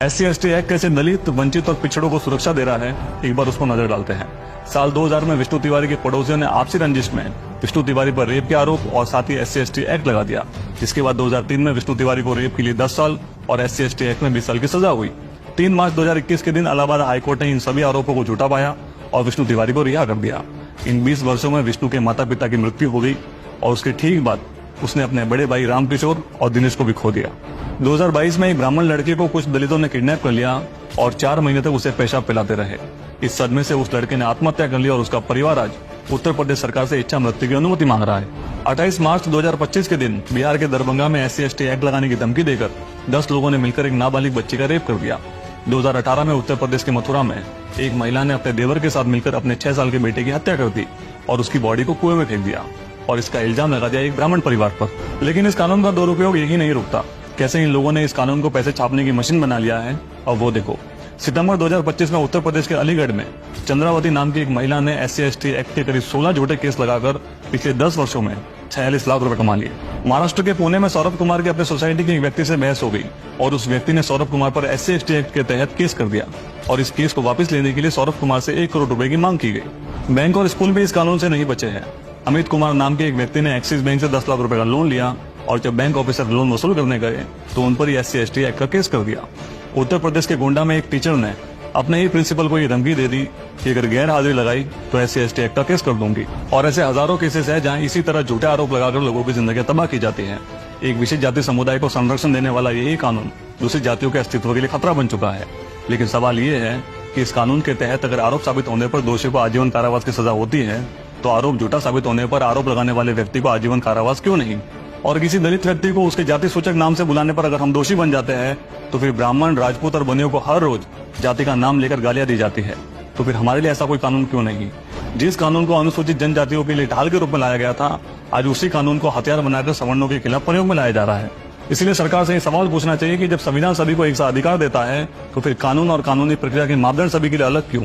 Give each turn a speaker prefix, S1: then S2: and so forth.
S1: SC/ST act कैसे दलित, वंचित और पिछड़ों को सुरक्षा दे रहा है, एक बार उसको नजर डालते हैं। साल 2000 में विष्णु तिवारी के पड़ोसियों ने आपसी रंजिश में विष्णु तिवारी पर रेप के आरोप और साथ ही SC/ST एक्ट लगा दिया, जिसके बाद 2003 में विष्णु तिवारी को रेप के लिए 10 साल और SC/ST एक्ट में 20 साल की सजा हुई। 3 मार्च 2021 के दिन इलाहाबाद हाईकोर्ट ने इन सभी आरोपों को झूठा पाया और विष्णु तिवारी को रिहा कर दिया। इन 20 वर्षों में विष्णु के माता पिता की मृत्यु हो गई और उसके ठीक बाद उसने अपने बड़े भाई रामकिशोर और दिनेश को भी खो दिया। 2022 में एक ब्राह्मण लड़के को कुछ दलितों ने किडनैप कर लिया और 4 महीने तक उसे पेशाब पिलाते रहे। इस सदमे से उस लड़के ने आत्महत्या कर ली और उसका परिवार आज उत्तर प्रदेश सरकार से इच्छा मृत्यु की अनुमति मांग रहा है। 28 मार्च 2025 के दिन बिहार के दरभंगा में SC/ST एक्ट लगाने की धमकी देकर 10 लोगों ने मिलकर एक नाबालिग बच्ची का रेप कर दिया। 2018 में उत्तर प्रदेश के मथुरा में एक महिला ने अपने देवर के साथ मिलकर अपने 6 साल के बेटे की हत्या कर दी और उसकी बॉडी को कुएं में फेंक दिया और इसका इल्जाम लगा दिया एक ब्राह्मण परिवार पर। लेकिन इस कानून का दुरुपयोग यही नहीं रुकता, कैसे इन लोगों ने इस कानून को पैसे छापने की मशीन बना लिया है। और वो देखो, सितंबर 2025 में उत्तर प्रदेश के अलीगढ़ में चंद्रावती नाम की एक महिला ने SC/ST एक्ट के करीब 16 झूठे केस लगाकर पिछले 10 वर्षों में 46 लाख रुपए कमा लिए। महाराष्ट्र के पुणे में सौरभ कुमार की अपने सोसाइटी के एक व्यक्ति से बहस हो गई और उस व्यक्ति ने सौरभ कुमार पर SC/ST एक्ट के तहत केस कर दिया और इस केस को वापस लेने के लिए सौरभ कुमार से 1 करोड़ रुपए की मांग की गई। बैंक और स्कूल भी इस कानून से नहीं बचे हैं। अमित कुमार नाम के एक व्यक्ति ने एक्सिस बैंक से 10 लाख रुपए का लोन लिया और जब बैंक ऑफिसर लोन वसूल करने गए तो उन पर SC/ST एक्ट का केस कर दिया। उत्तर प्रदेश के गोंडा में एक टीचर ने अपने ही प्रिंसिपल को ये धमकी दे दी कि अगर गैर हाजिरी लगाई तो SC/ST एक्ट का केस कर दूंगी। और ऐसे हजारों केसेस है जहां इसी तरह झूठे आरोप लगाकर लोगों की जिंदगी तबाह की जाती है। एक विशेष जाति समुदाय को संरक्षण देने वाला यही कानून दूसरी जातियों के अस्तित्व के लिए खतरा बन चुका है। लेकिन सवाल ये है कि इस कानून के तहत अगर आरोप साबित होने पर दोषी को आजीवन कारावास की सजा होती है तो आरोप झूठा साबित होने पर आरोप लगाने वाले व्यक्ति को आजीवन कारावास क्यों नहीं? और किसी दलित व्यक्ति को उसके जाति सूचक नाम से बुलाने पर अगर हम दोषी बन जाते हैं तो फिर ब्राह्मण, राजपूत और बनियों को हर रोज जाति का नाम लेकर गालियां दी जाती है। तो फिर हमारे लिए ऐसा कोई कानून क्यों नहीं? जिस कानून को अनुसूचित जनजातियों के लिए ढाल के रूप में लाया गया था, आज उसी कानून को हथियार बनाकर सवर्णों के खिलाफ प्रयोग में लाया जा रहा है। इसलिए सरकार से ये सवाल पूछना चाहिए कि जब संविधान सभी को एक सा अधिकार देता है तो फिर कानून और कानूनी प्रक्रिया के मापदंड सभी के लिए अलग क्यों?